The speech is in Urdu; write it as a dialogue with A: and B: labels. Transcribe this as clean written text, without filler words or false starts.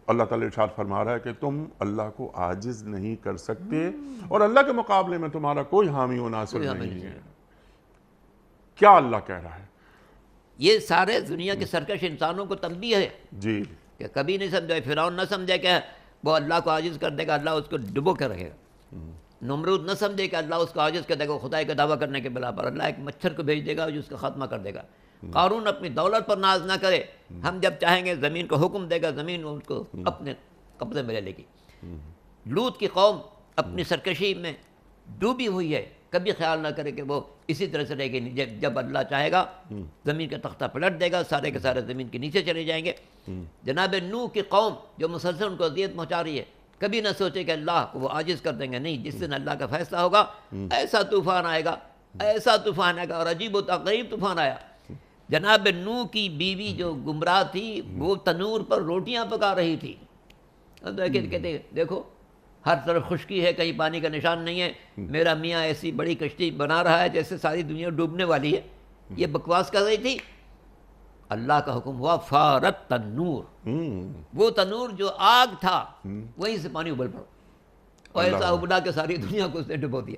A: اللہ تعالیٰ ارشاد فرما رہا ہے کہ تم اللہ کو عاجز نہیں کر سکتے اور اللہ کے مقابلے میں تمہارا کوئی حامی و ناصر نہیں ہے۔ کیا اللہ کہہ رہا ہے؟
B: یہ سارے دنیا کے سرکش انسانوں کو تنبیہ ہے
A: جی
B: کہ کبھی نہیں سمجھے، فرعون نہ سمجھے کہ وہ اللہ کو عاجز کر دے گا، اللہ اس کو ڈبو کے رکھے گا۔ نمرود نہ سمجھے کہ اللہ اس کو عاجز کر دے گا خدائی کا دعویٰ کرنے کے بلا پر، اللہ ایک مچھر کو بھیج دے گا جو اس کا خاتمہ کر دے گا۔ قارون اپنی دولت پر ناز نہ کرے، ہم جب چاہیں گے زمین کو حکم دے گا، زمین اس کو اپنے قبضے میں لے لے گی۔ لوط کی قوم اپنی سرکشی میں ڈوبی ہوئی ہے، کبھی خیال نہ کرے کہ وہ اسی طرح سے رہے گی، جب اللہ چاہے گا زمین کا تختہ پلٹ دے گا، سارے کے سارے زمین کے نیچے چلے جائیں گے۔ جناب نوح کی قوم جو مسلسل ان کو اذیت پہنچا رہی ہے، کبھی نہ سوچے کہ اللہ کو وہ عاجز کر دیں گے، نہیں، جس دن اللہ کا فیصلہ ہوگا ایسا طوفان آئے گا، ایسا طوفان آئے گا۔ اور عجیب و غریب طوفان آیا۔ جناب نوح کی بیوی جو گمراہ تھی وہ تنور پر روٹیاں پکا رہی تھی، کہتے دیکھو ہر طرف خشکی ہے، کہیں پانی کا نشان نہیں ہے، میرا میاں ایسی بڑی کشتی بنا رہا ہے جیسے ساری دنیا ڈوبنے والی ہے، یہ بکواس کر رہی تھی۔ اللہ کا حکم ہوا فارت تنور، وہ تنور جو آگ تھا وہیں سے پانی ابل پڑا، اور ایسا ابلا کہ ساری دنیا کو اس نے ڈبو دیا۔